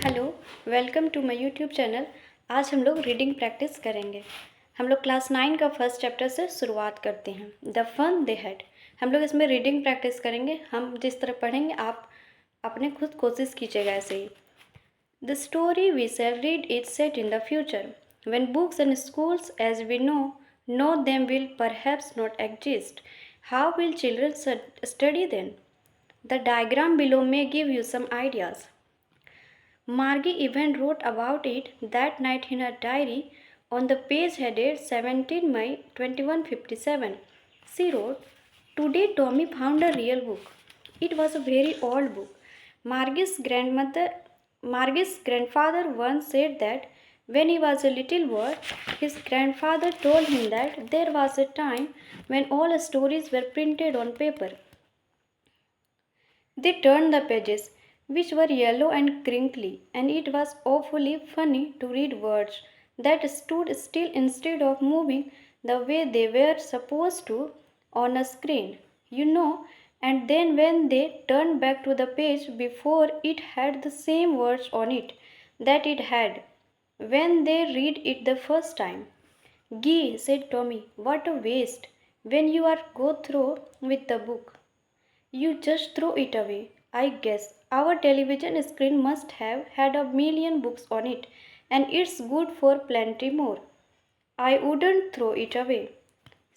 Hello, welcome to my YouTube channel. आज हम लोग रीडिंग प्रैक्टिस करेंगे। हम लोग क्लास 9 का फर्स्ट चैप्टर से शुरुआत करते हैं, द फन दे हैड। हम लोग इसमें रीडिंग प्रैक्टिस करेंगे। हम जिस तरह पढ़ेंगे आप अपने खुद कोशिश कीजिएगा ऐसे ही। The story we shall read is set in the future when books and schools as we know them will perhaps not exist. How will children study then? The diagram below may give you some ideas. Margie even wrote about it that night in her diary on the page headed 17 May 2157. She wrote, "Today Tommy found a real book. It was a very old book. Margie's grandfather once said that when he was a little boy, his grandfather told him that there was a time when all stories were printed on paper. They turned the pages, which were yellow and crinkly, and it was awfully funny to read words that stood still instead of moving the way they were supposed to on a screen, and then when they turned back to the page before it had the same words on it that it had when they read it the first time." "Gee," said Tommy, "what a waste. When you are go through with the book, you just throw it away. I guess our television screen must have had a million books on it, and it's good for plenty more. I wouldn't throw it away."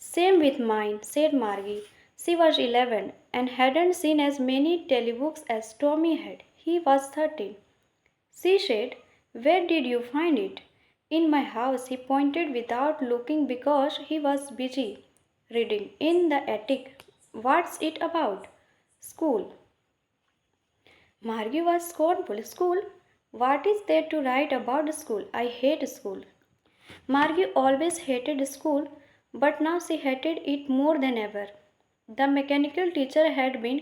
"Same with mine," said Margie. She was 11 and hadn't seen as many telebooks as Tommy had. He was 13. She said, "Where did you find it?" "In my house," he pointed without looking because he was busy reading. "In the attic." "What's it about?" "School." Margie was scornful. "School? What is there to write about school? I hate school." Margie always hated school, but now she hated it more than ever. The mechanical teacher had been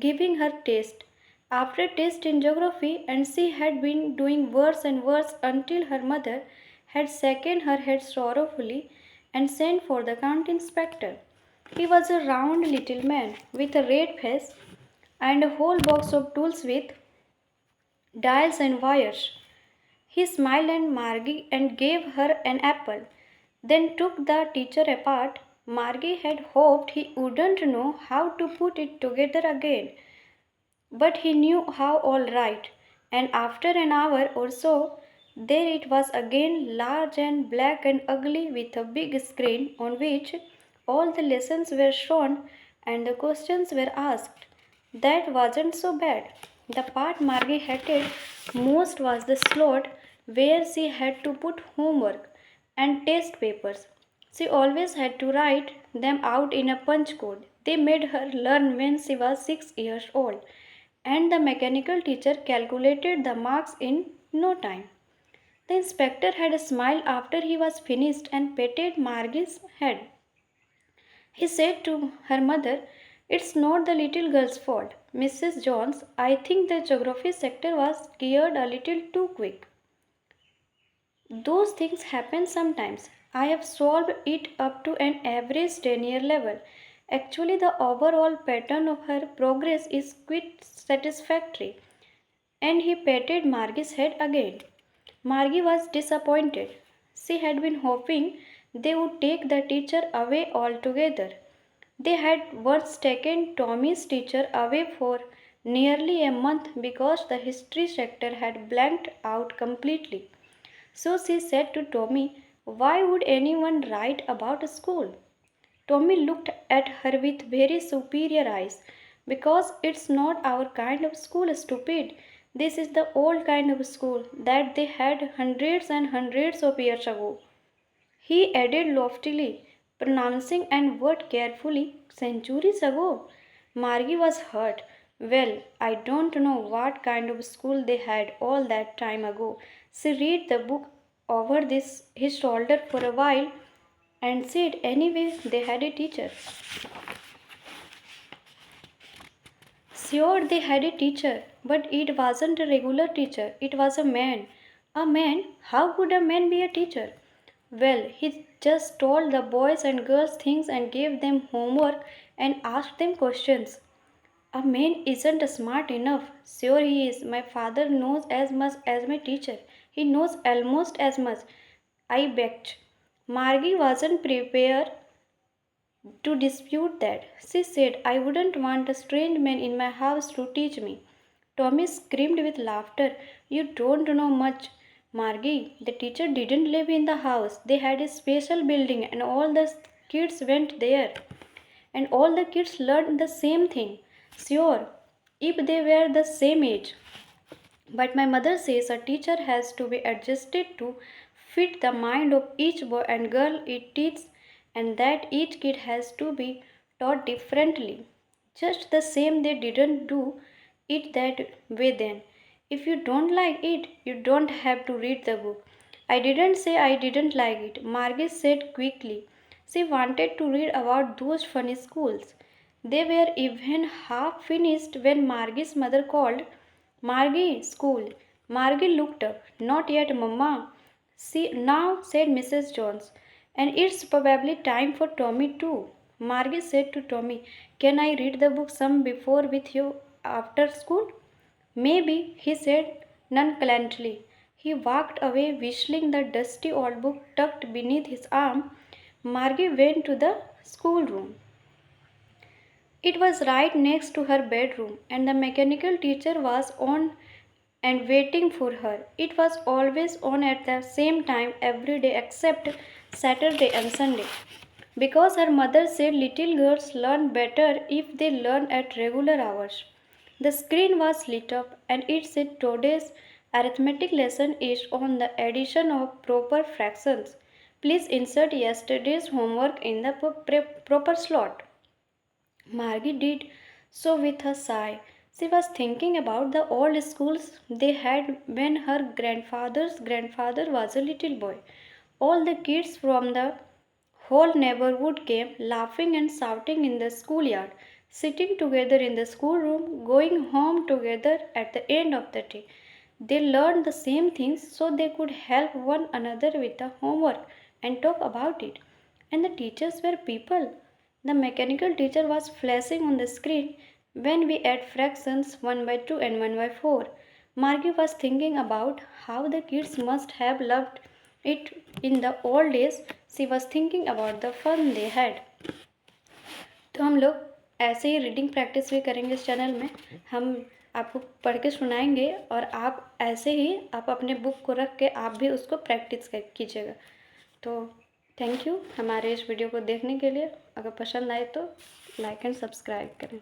giving her test after test in geography, and she had been doing worse and worse until her mother had shaken her head sorrowfully and sent for the county inspector. He was a round little man with a red face and a whole box of tools with dials and wires. He smiled at Margie and gave her an apple, then took the teacher apart. Margie had hoped he wouldn't know how to put it together again, but he knew how all right, and after an hour or so, there it was again, large and black and ugly, with a big screen on which all the lessons were shown and the questions were asked. That wasn't so bad. The part Margie hated most was the slot where she had to put homework and test papers. She always had to write them out in a punch code they made her learn when she was 6 years old, and the mechanical teacher calculated the marks in no time. The inspector had a smile after he was finished and patted Margie's head. He said to her mother, "It's not the little girl's fault, Mrs. Jones. I think the geography sector was geared a little too quick. Those things happen sometimes. I have solved it up to an average 10-year level. Actually, the overall pattern of her progress is quite satisfactory." And he patted Margie's head again. Margie was disappointed. She had been hoping they would take the teacher away altogether. They had once taken Tommy's teacher away for nearly a month because the history sector had blanked out completely. So she said to Tommy, "Why would anyone write about school?" Tommy looked at her with very superior eyes. "Because it's not our kind of school, stupid. This is the old kind of school that they had hundreds and hundreds of years ago," he added loftily, pronouncing and word carefully, "centuries ago." Margie was hurt. "Well, I don't know what kind of school they had all that time ago." She read the book over his shoulder for a while and said, "Anyway, they had a teacher." "Sure, they had a teacher, but it wasn't a regular teacher. It was a man." "A man? How could a man be a teacher?" "Well, he just told the boys and girls things and gave them homework and asked them questions." A man isn't smart enough. Sure he is. My father knows as much as my teacher. He knows almost as much. I begged. Margie wasn't prepared to dispute that. She said, I wouldn't want a strange man in my house to teach me. Tommy screamed with laughter. You don't know much, Margie. The teacher didn't live in the house. They had a special building and all the kids went there. And all the kids learned the same thing. Sure, if they were the same age. But my mother says a teacher has to be adjusted to fit the mind of each boy and girl it teaches, and that each kid has to be taught differently. Just the same, they didn't do it that way then. If you don't like it, you don't have to read the book. I didn't say I didn't like it, Margie said quickly. She wanted to read about those funny schools. They were even half finished when Margie's mother called. Margie, school. Margie looked up. Not yet, Mamma. See, now, said Mrs. Jones. And it's probably time for Tommy too. Margie said to Tommy, can I read the book some before with you after school? Maybe, he said nonchalantly. He walked away, whistling the dusty old book tucked beneath his arm. Margie went to the schoolroom. It was right next to her bedroom, and the mechanical teacher was on and waiting for her. It was always on at the same time every day except Saturday and Sunday. Because her mother said little girls learn better if they learn at regular hours. The screen was lit up and it said today's arithmetic lesson is on the addition of proper fractions. Please insert yesterday's homework in the proper slot. Margie did so with a sigh. She was thinking about the old schools they had when her grandfather's grandfather was a little boy. All the kids from the whole neighborhood came laughing and shouting in the schoolyard, sitting together in the schoolroom, going home together at the end of the day. They learned the same things so they could help one another with the homework and talk about it. And the teachers were people. The mechanical teacher was flashing on the screen when we add fractions 1 by 2 and 1 by 4. Margie was thinking about how the kids must have loved it in the old days. She was thinking about the fun they had. तो हम लोग ऐसे ही reading practice भी करेंगे इस channel में. हम आपको पढ़ के सुनाएंगे और आप ऐसे ही आप अपने बुक को रख के आप भी उसको प्रैक्टिस कीजिएगा. तो थैंक यू हमारे इस वीडियो को देखने के लिए. अगर पसंद आए तो लाइक एंड सब्सक्राइब करें.